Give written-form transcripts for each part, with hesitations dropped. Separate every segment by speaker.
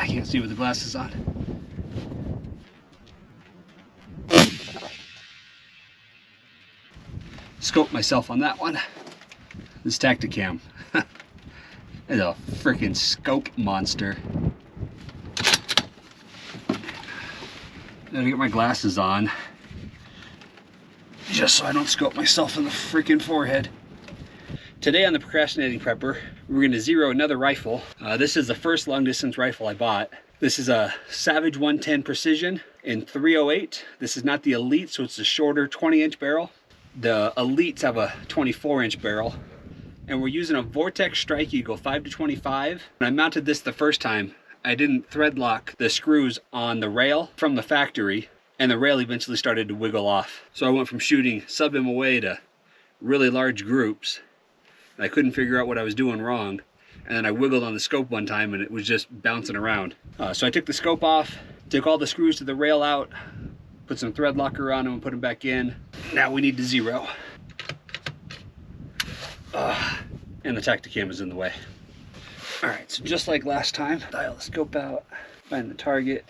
Speaker 1: I can't see with the glasses on. Scope myself on that one. This Tacticam is a freaking scope monster. Gotta get my glasses on just so I don't scope myself in the freaking forehead. Today on the Procrastinating Prepper, we're going to zero another rifle. This is the first long distance rifle I bought. This is a Savage 110 Precision in 308. This is not the Elite, so it's a shorter 20-inch barrel. The Elites have a 24-inch barrel. And we're using a Vortex Strike Eagle 5-25. When I mounted this the first time, I didn't thread lock the screws on the rail from the factory, and the rail eventually started to wiggle off. So I went from shooting sub-MOA to really large groups. I couldn't figure out what I was doing wrong, and then I wiggled on the scope one time and it was just bouncing around. So I took the scope off, took all the screws to the rail out, put some thread locker on them and put them back in. Now we need to zero. And the Tacticam is in the way. All right, so just like last time, dial the scope out, find the target.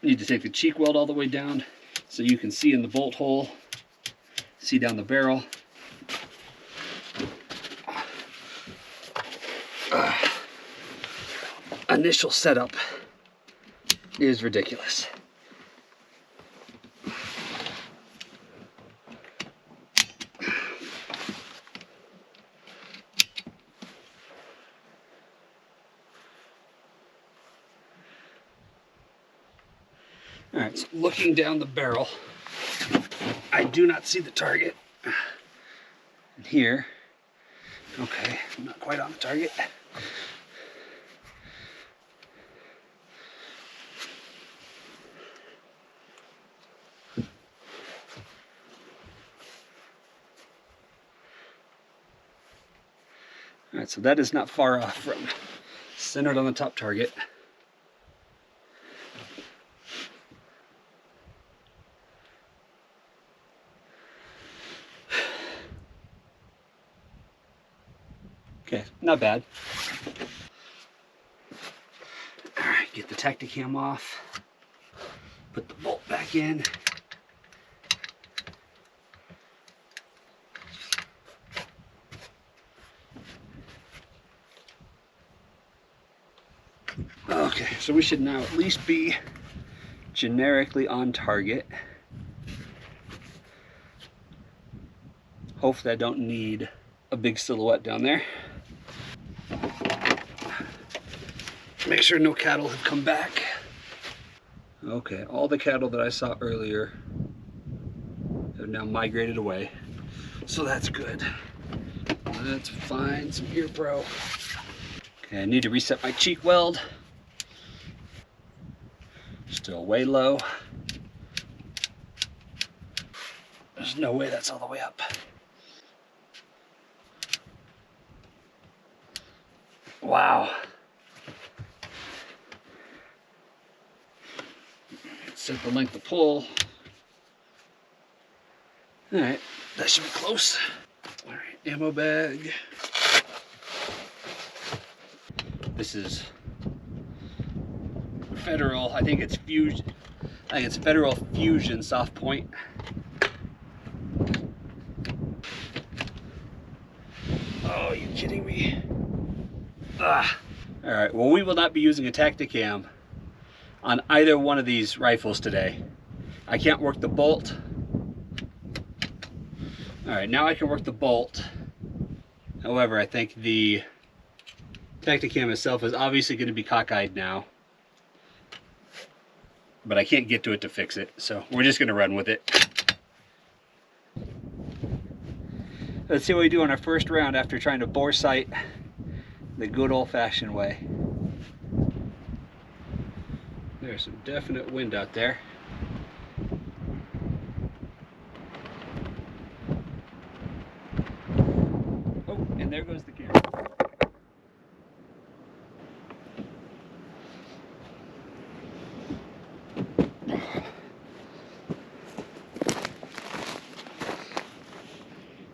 Speaker 1: Need to take the cheek weld all the way down so you can see in the bolt hole, see down the barrel. Initial setup is ridiculous. All right, so looking down the barrel, I do not see the target. And here, okay, I'm not quite on the target. All right, so that is not far off from centered on the top target. Okay, not bad. All right, get the Tacticam off, put the bolt back in. Okay, so we should now at least be generically on target. Hopefully I don't need a big silhouette down there. Make sure no cattle have come back. Okay, all the cattle that I saw earlier have now migrated away, so that's good. Let's find some ear pro. Okay, I need to reset my cheek weld. Still way low. There's no way that's all the way up. Wow. Set the length of pull. All right, that should be close. All right, ammo bag. This is Federal, I think it's Fusion. I think it's Federal Fusion soft point. Oh, are you kidding me? Ah. All right, well, we will not be using a Tacticam on either one of these rifles today. I can't work the bolt. All right, now I can work the bolt. However, I think the Tacticam itself is obviously going to be cockeyed now, but I can't get to it to fix it, so we're just going to run with it. Let's see what we do on our first round after trying to bore sight the good old-fashioned way. There's some definite wind out there. Oh, and there goes the camera.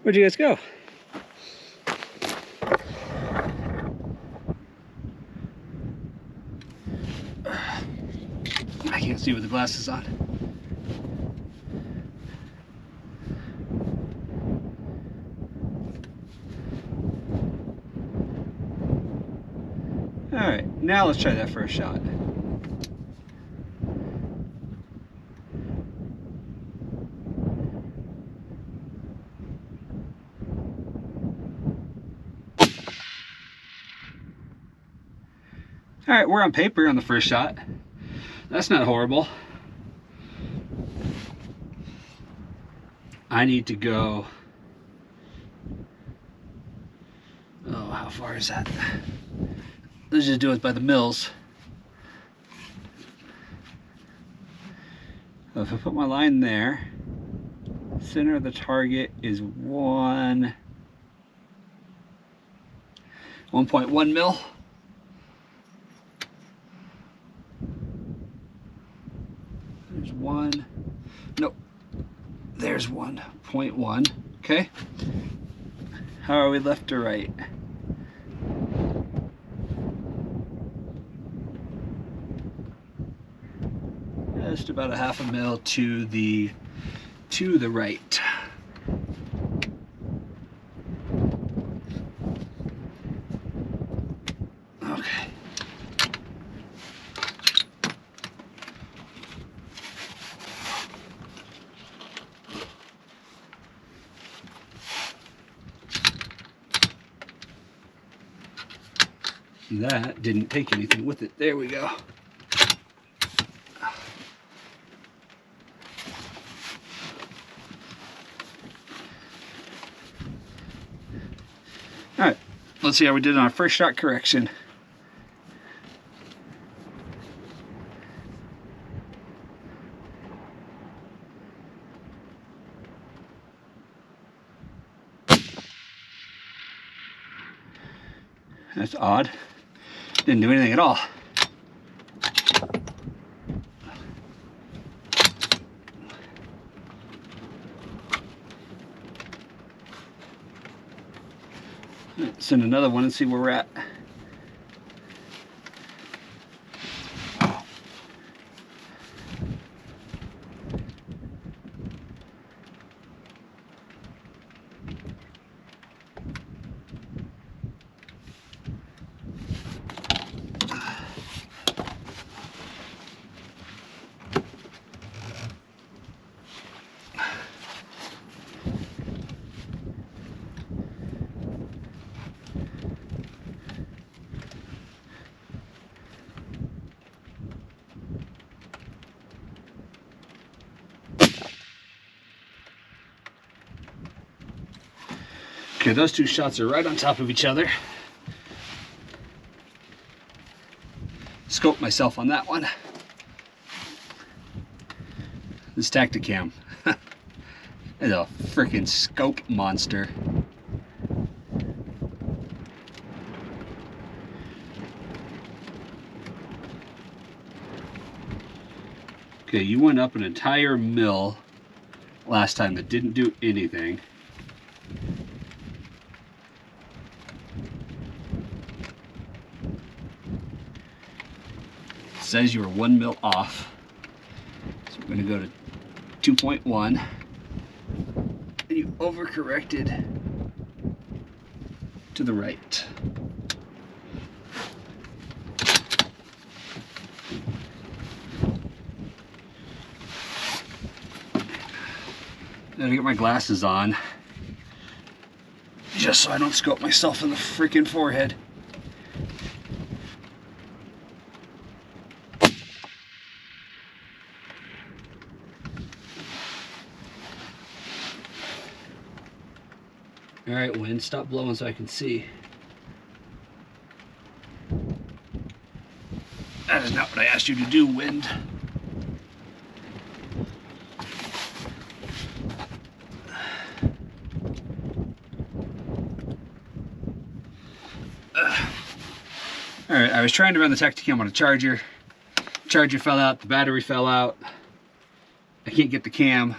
Speaker 1: Where'd you guys go? can't see with the glasses on. All right, now let's try that first shot. All right, we're on paper on the first shot. That's not horrible. I need to go, oh, how far is that? Let's just do it by the mills. So if I put my line there, center of the target is 1.1 mil. There's one. Nope. There's 1.1. Okay. How are we left to right? Just about a 0.5 mil to the right. Okay. That didn't take anything with it. There we go. All right, let's see how we did on our first shot correction. That's odd. Didn't do anything at all. Let's send another one and see where we're at. Okay, those two shots are right on top of each other. Scope myself on that one. This Tacticam is a freaking scope monster. Okay, you went up an entire mill last time that didn't do anything. It says you were 1 mil off. So we're going to go to 2.1. And you overcorrected to the right. Gotta get my glasses on, just so I don't scope myself in the freaking forehead. All right, wind, stop blowing so I can see. That is not what I asked you to do, wind. All right, I was trying to run the Tacticam on a charger. Charger fell out, the battery fell out. I can't get the cam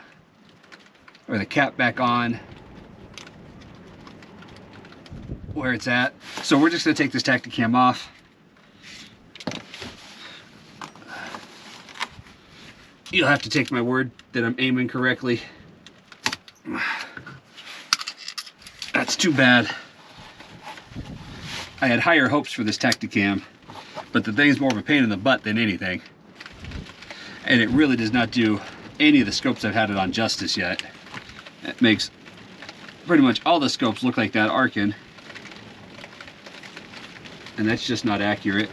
Speaker 1: or the cap back on where it's at. So we're just gonna take this Tacticam off. You'll have to take my word that I'm aiming correctly. That's too bad. I had higher hopes for this Tacticam, but the thing's more of a pain in the butt than anything. And it really does not do any of the scopes I've had it on justice yet. It makes pretty much all the scopes look like that Arkin, and that's just not accurate.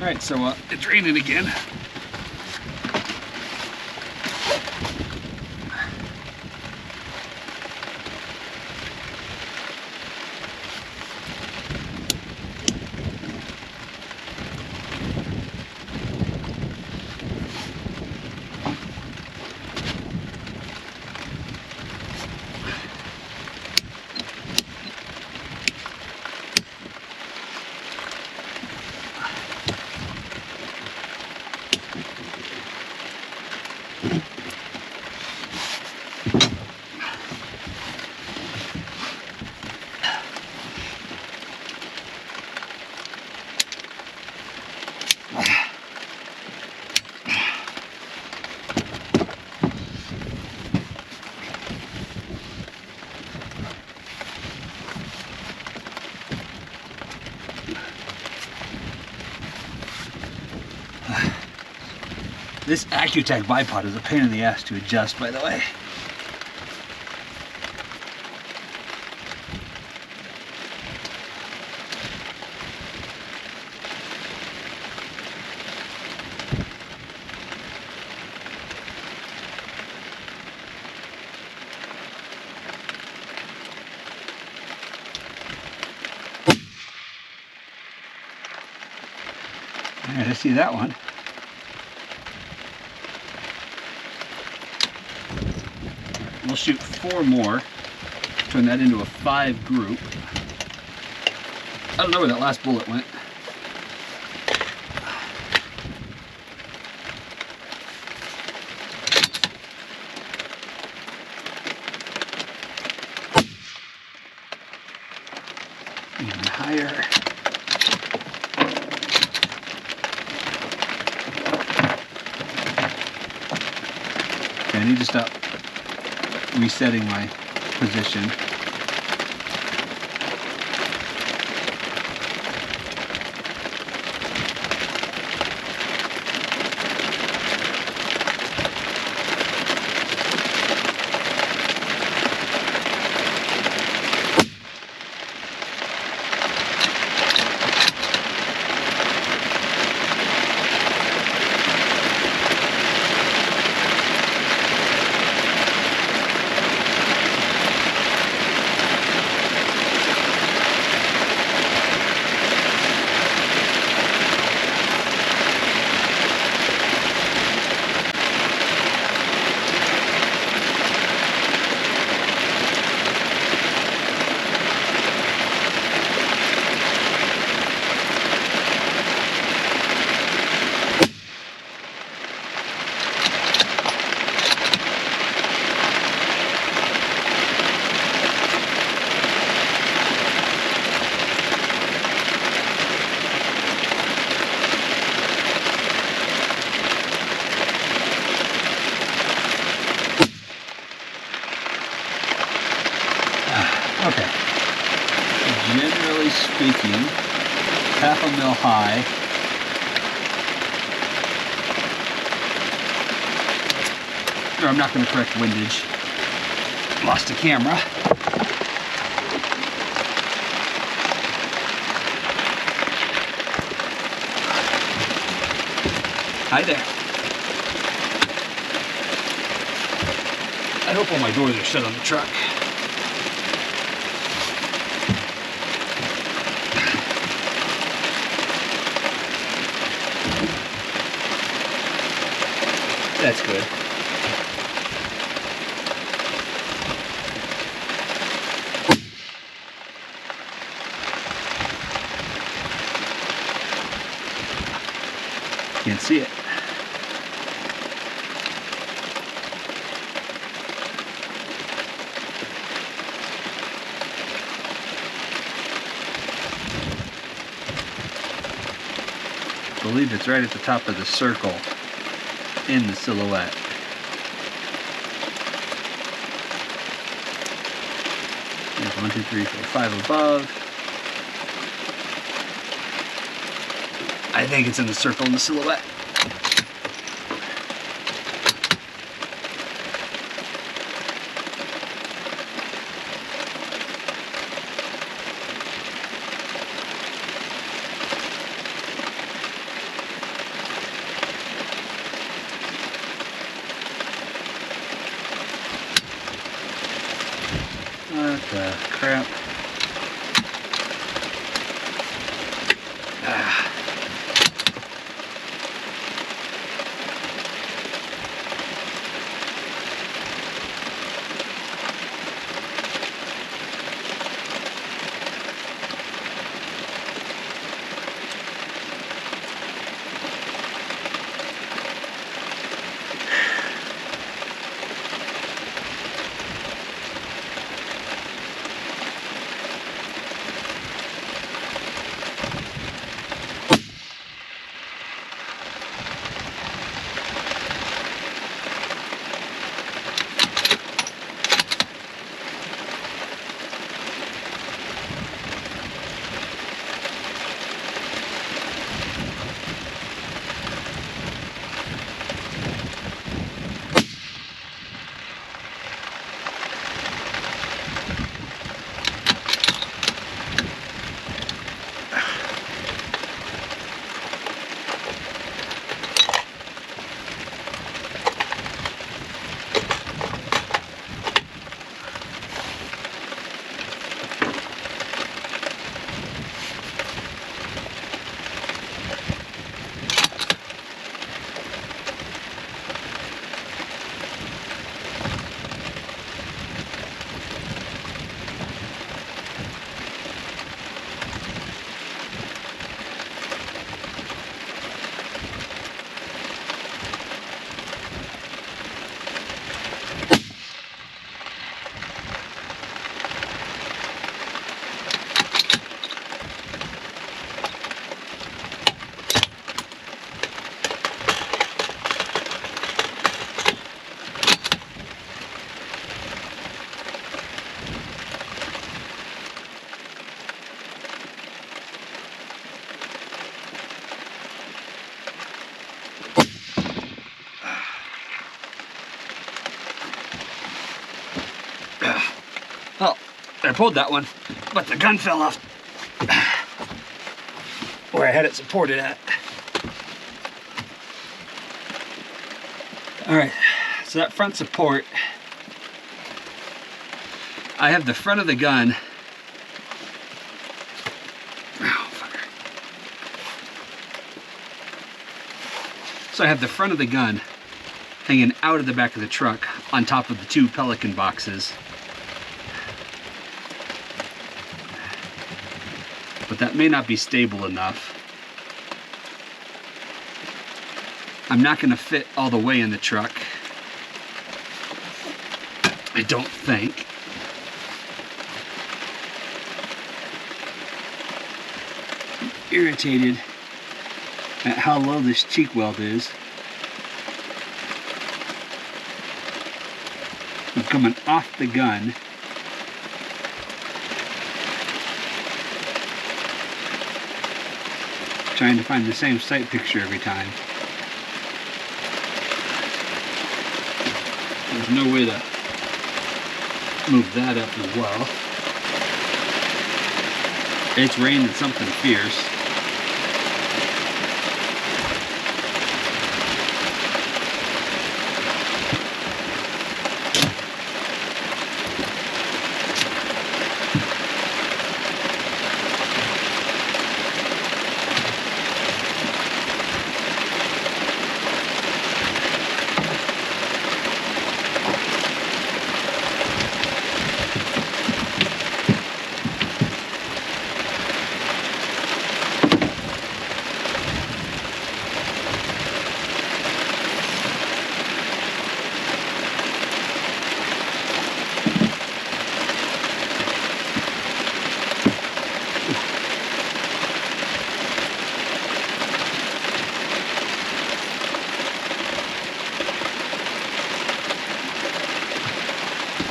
Speaker 1: Alright, so it's raining again. This Accutac bipod is a pain in the ass to adjust, by the way. Alright, I see that one. We'll shoot 4 more, turn that into a 5 group. I don't know where that last bullet went. Even higher. Okay, I need to stop resetting my position. Okay. Generally speaking, 1/2 mil high. Or I'm not going to correct windage. Lost a camera. Hi there. I hope all my doors are shut on the truck. That's good. Can't see it. I believe it's right at the top of the circle in the silhouette. There's 1, 2, 3, 4, 5 above. I think it's in the circle in the silhouette. What the crap? Oh, I pulled that one, but the gun fell off where I had it supported at. All right, so that front support, I have the front of the gun. Oh, fucker. So I have the front of the gun hanging out of the back of the truck on top of the 2 Pelican boxes. But that may not be stable enough. I'm not going to fit all the way in the truck. I don't think. I'm irritated at how low this cheek weld is. I'm coming off the gun. Trying to find the same sight picture every time. There's no way to move that up as well. It's raining something fierce.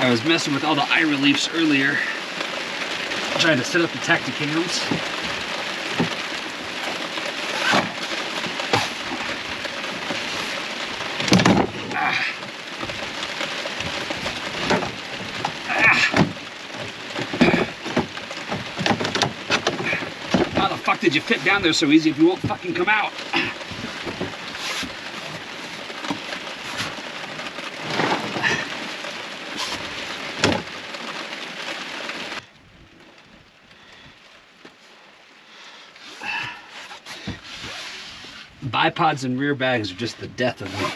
Speaker 1: I was messing with all the eye reliefs earlier, trying to set up the Tacticams. How the fuck did you fit down there so easy if you won't fucking come out? Bipods and rear bags are just the death of me.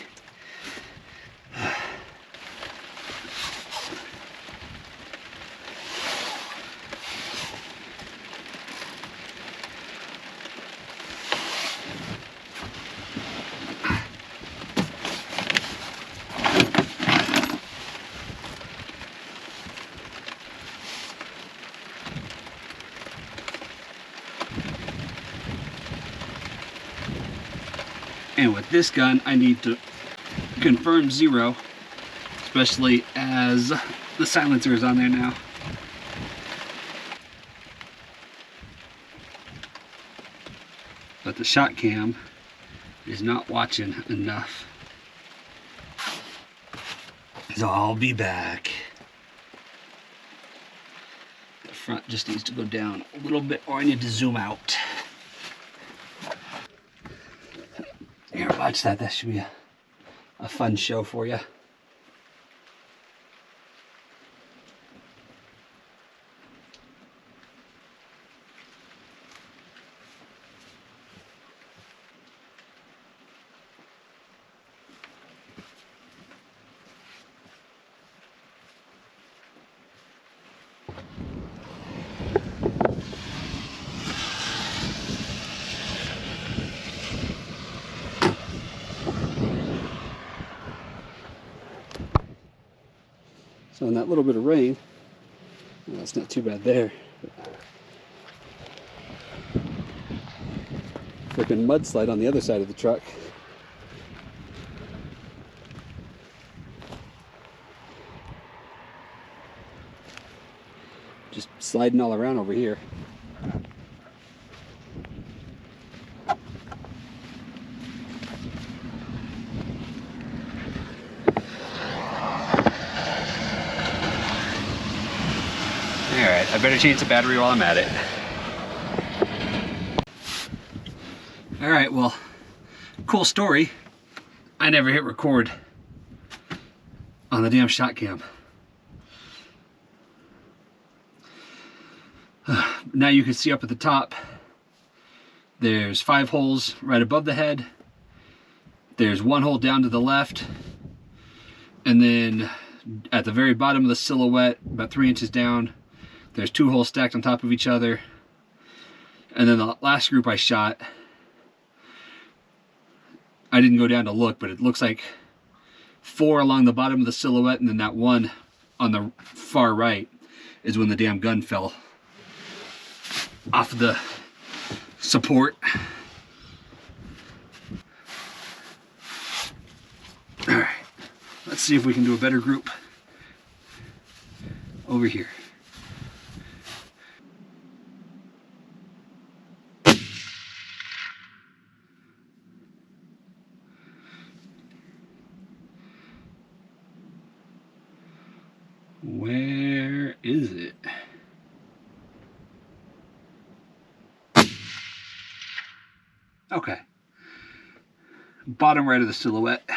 Speaker 1: And with this gun, I need to confirm 0, especially as the silencer is on there now. But the shot cam is not watching enough. So I'll be back. The front just needs to go down a little bit, or I need to zoom out. Here, watch that. That should be a fun show for you. So in that little bit of rain, well, it's not too bad there. Freaking mudslide on the other side of the truck. Just sliding all around over here. Alright, I better change the battery while I'm at it. Alright, well, cool story. I never hit record on the damn shot cam. Now you can see up at the top, there's 5 holes right above the head. There's 1 hole down to the left. And then at the very bottom of the silhouette, about 3 inches down, there's 2 holes stacked on top of each other. And then the last group I shot, I didn't go down to look, but it looks like 4 along the bottom of the silhouette, and then that 1 on the far right is when the damn gun fell off the support. All right, let's see if we can do a better group over here. Where is it? Okay. Bottom right of the silhouette.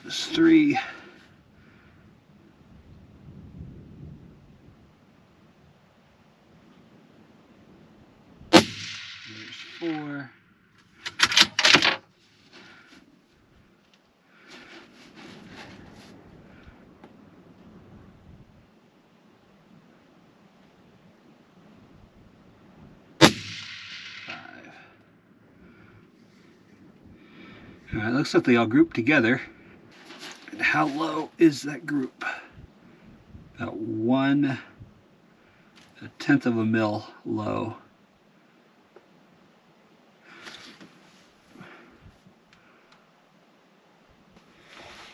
Speaker 1: There's 3. There's 4. All right, looks like they all group together. And how low is that group? About 1/10 of a mil low.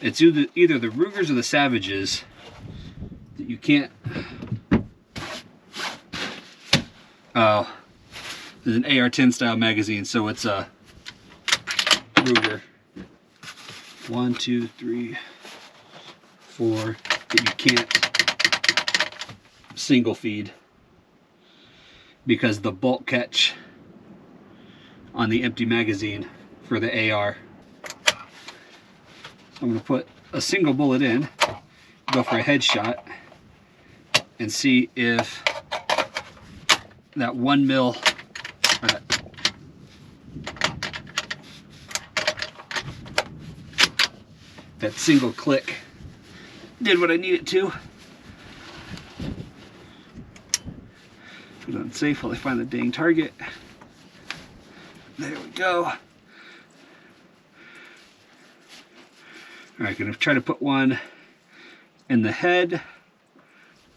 Speaker 1: It's either the Rugers or the Savages that you can't. Oh, there's an AR-10 style magazine, so it's a Ruger. 1, 2, 3, 4 that you can't single feed because the bolt catch on the empty magazine for the AR. So I'm going to put a single bullet in, go for a headshot, and see if that 1 mil, or that single click did what I need it to. Put it on safe while I find the dang target. There we go. Alright, gonna try to put one in the head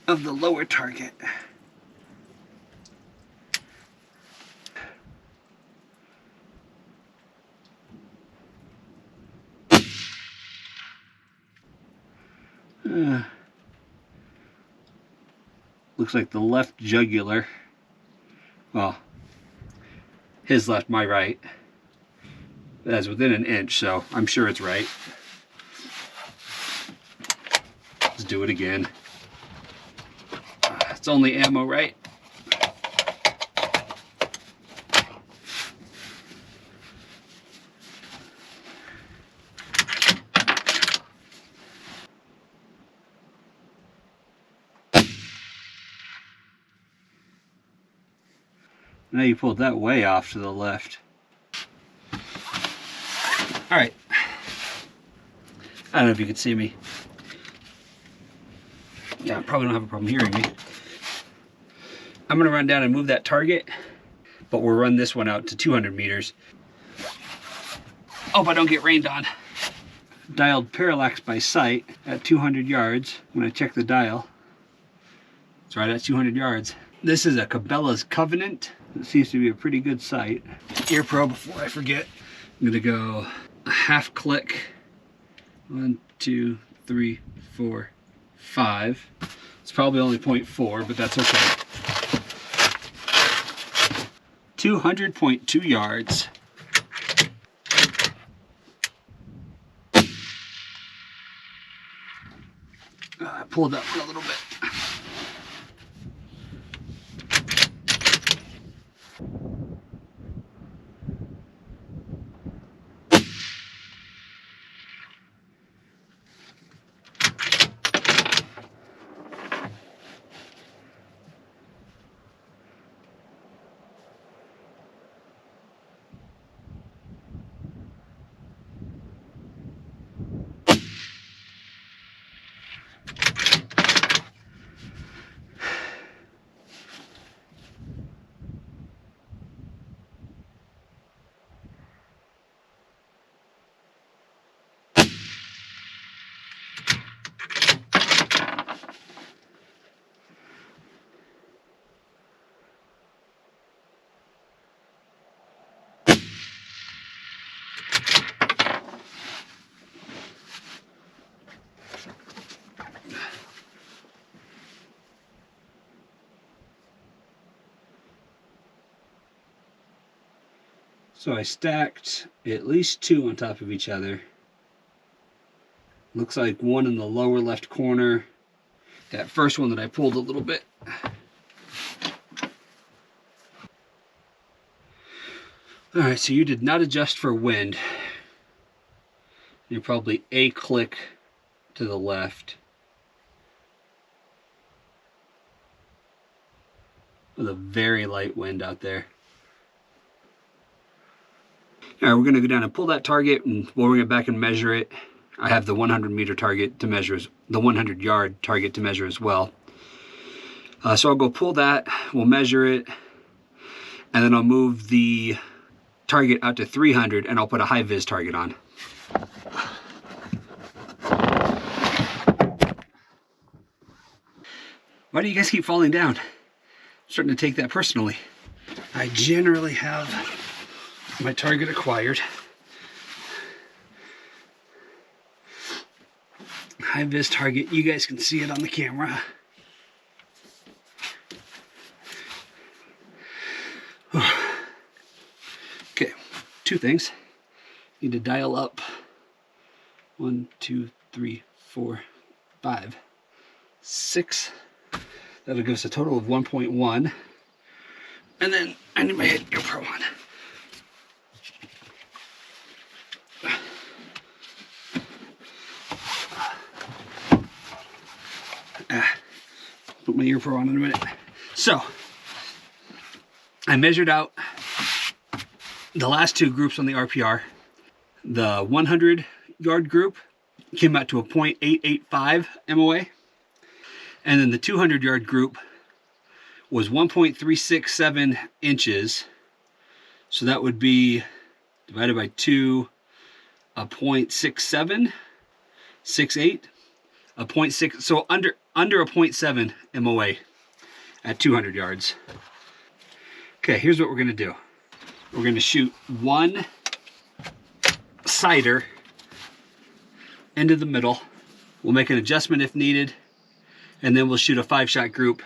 Speaker 1: of the lower target. Looks like the left jugular. Well, his left, my right. That's within an inch, so I'm sure it's right. Let's do it again. It's only ammo, right? Now you pulled that way off to the left. All right. I don't know if you can see me. Yeah, I probably don't have a problem hearing me. I'm gonna run down and move that target, but we'll run this one out to 200 meters. Hope I don't get rained on. Dialed parallax by sight at 200 yards. When I check the dial, it's right at 200 yards. This is a Cabela's Covenant. It seems to be a pretty good sight. Ear pro before I forget. I'm gonna go a half click. 1, 2, 3, 4, 5. It's probably only 0.4, but that's okay. 200.2 yards. I pulled up a little bit. So I stacked at least 2 on top of each other. Looks like one in the lower left corner. That first one that I pulled a little bit. All right, so you did not adjust for wind. You're probably a click to the left. With a very light wind out there. All right, we're gonna go down and pull that target, and we'll bring it back and measure it. I have the 100 meter target to measure, the 100 yard target to measure as well. So I'll go pull that, we'll measure it, and then I'll move the target out to 300 and I'll put a high vis target on. Why do you guys keep falling down? I'm starting to take that personally. I generally have my target acquired. High vis target, you guys can see it on the camera. Okay, two things. Need to dial up 1, 2, 3, 4, 5, 6. That'll give us a total of 1.1. And then I need my head GoPro on. Put my ear pro on in a minute. So, I measured out the last two groups on the RPR. The 100 yard group came out to a 0.885 MOA. And then the 200 yard group was 1.367 inches. So that would be divided by 2, a 0.67, 68, a 0.6, so under a 0.7 MOA at 200 yards. Okay, here's what we're gonna do. We're gonna shoot one sighter into the middle. We'll make an adjustment if needed, and then we'll shoot a 5-shot group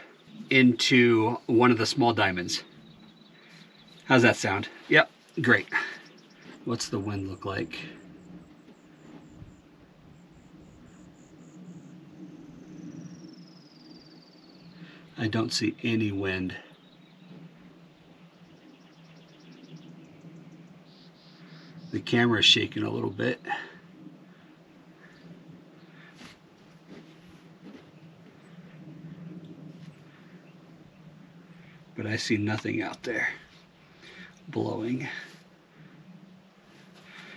Speaker 1: into one of the small diamonds. How's that sound? Yep, great. What's the wind look like? I don't see any wind. The camera is shaking a little bit. But I see nothing out there blowing.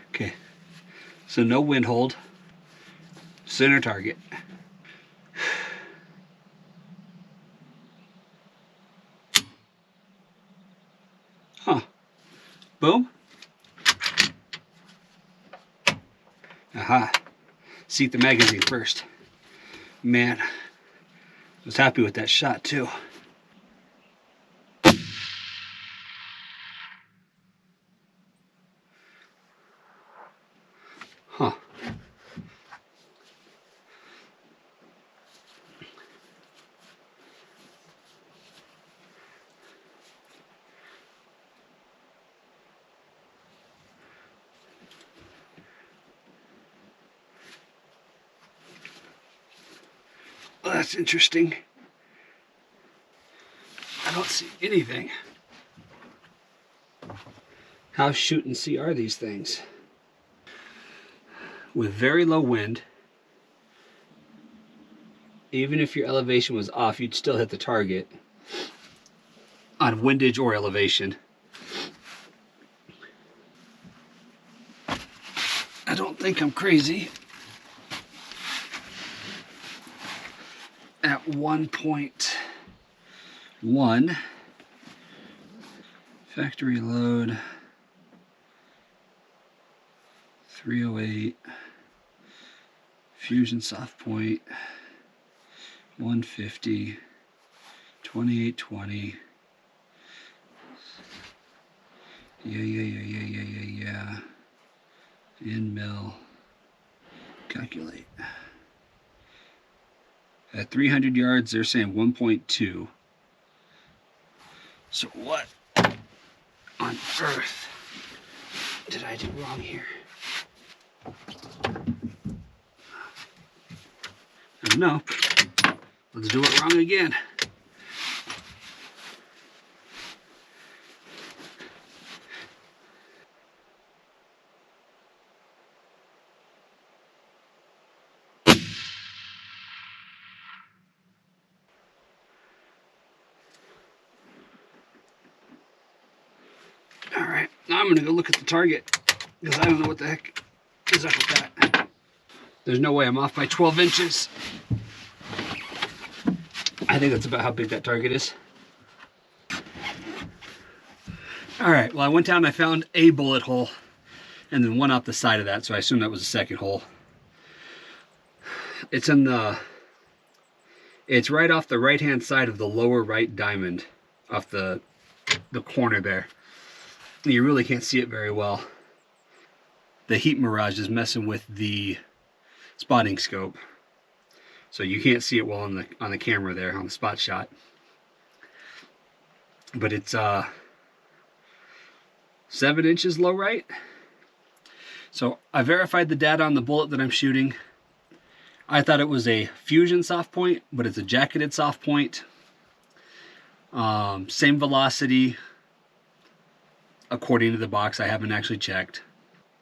Speaker 1: Okay, so no wind hold, center target. Huh, boom. Aha, seat the magazine first. Man, I was happy with that shot too. Huh. Well, that's interesting. I don't see anything. How shoot and see are these things? With very low wind, even if your elevation was off, you'd still hit the target on windage or elevation. I don't think I'm crazy. At 1.1 factory load, 308, fusion soft point, 150, 2820. Yeah. In mill, calculate. At 300 yards, they're saying 1.2. So what on earth did I do wrong here? I don't know. Let's do it wrong again. All right, now I'm gonna go look at the target because I don't know what the heck is up with that. There's no way I'm off by 12 inches. I think that's about how big that target is. All right, well, I went down and I found a bullet hole and then one out the side of that, so I assume that was the second hole. It's in the It's right off the right hand side of the lower right diamond, off the corner there. You really can't see it very well. The heat mirage is messing with the spotting scope, so you can't see it well on the camera there on the spot shot. But it's 7 inches low right. So I verified the data on the bullet that I'm shooting. I thought it was a fusion soft point, but it's a jacketed soft point. Same velocity according to the box. I haven't actually checked.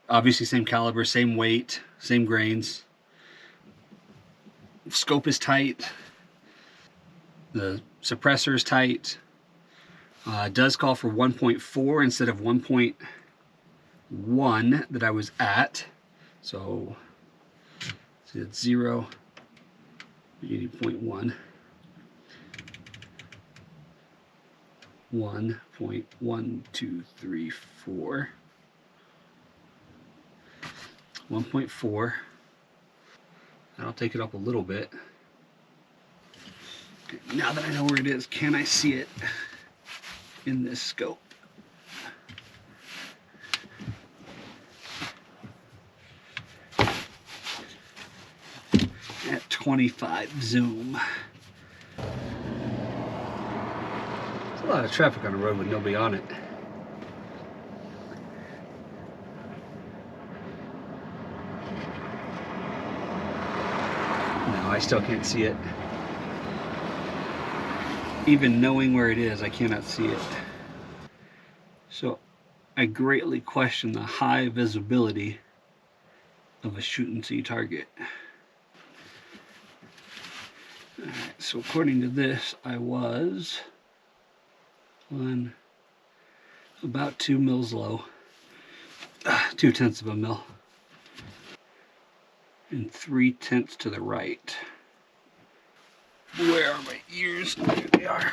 Speaker 1: Obviously same caliber, same weight, same grains. Scope is tight. The suppressor is tight. It does call for 1.4 instead of 1.1 that I was at. So see, it's 0, 80.1. 1.1234. 1.4. I'll take it up a little bit. Okay, now that I know where it is, can I see it in this scope? At 25 zoom. There's a lot of traffic on the road with nobody on it. No, I still can't see it. Even knowing where it is, I cannot see it. So I greatly question the high visibility of a shoot and see target. Alright, so according to this, I was on about 2 mils low. 0.2 of a mil. And 0.3 to the right. Where are my ears? There they are.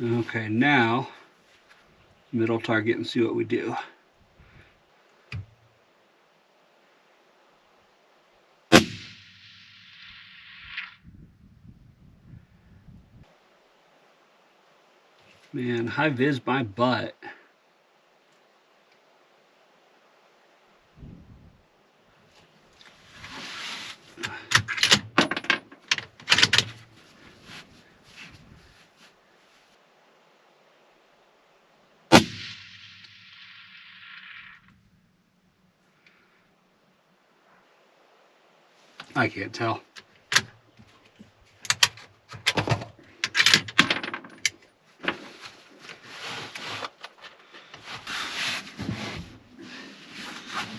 Speaker 1: Okay, now middle target and see what we do. Man, high vis my butt. I can't tell.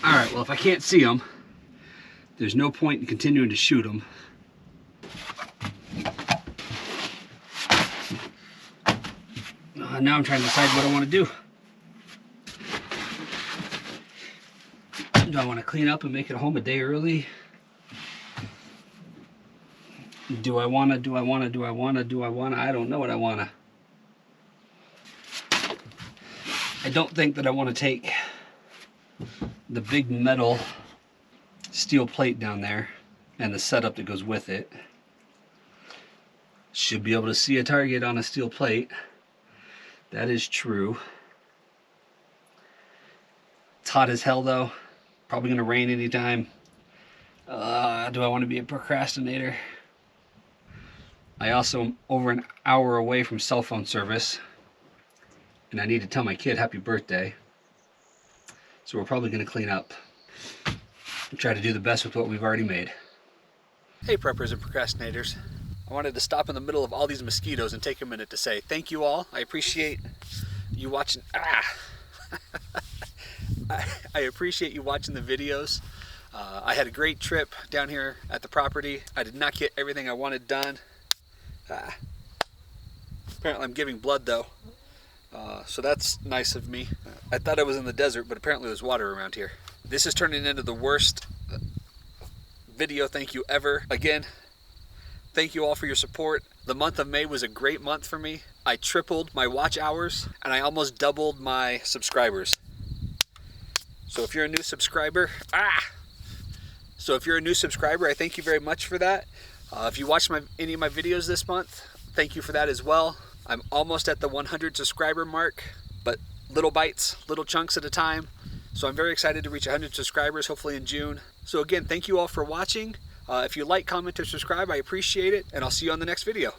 Speaker 1: Alright, well if I can't see them, there's no point in continuing to shoot them. Now I'm trying to decide what I want to do. Do I want to clean up and make it home a day early? Do I want to? I don't know what I want to. I don't think that I want to take the big metal steel plate down there and the setup that goes with it. Should be able to see a target on a steel plate. That is true. It's hot as hell though. Probably gonna rain anytime. Do I want to be a procrastinator? I also am over an hour away from cell phone service, and I need to tell my kid happy birthday. So we're probably going to clean up and try to do the best with what we've already made. Hey preppers and procrastinators. I wanted to stop in the middle of all these mosquitoes and take a minute to say thank you all. I appreciate you watching. I appreciate you watching the videos. I had a great trip down here at the property. I did not get everything I wanted done. Apparently I'm giving blood though, so that's nice of me. I thought I was in the desert, but apparently there's water around here. This is turning into the worst video thank you ever. Again, thank you all for your support. The month of May was a great month for me. I tripled my watch hours and I almost doubled my subscribers. So if you're a new subscriber, I thank you very much for that. If you watched any of my videos this month, thank you for that as well. I'm almost at the 100 subscriber mark, but little bites, little chunks at a time. So I'm very excited to reach 100 subscribers, hopefully in June. So again, thank you all for watching. If you like, comment, or subscribe, I appreciate it, and I'll see you on the next video.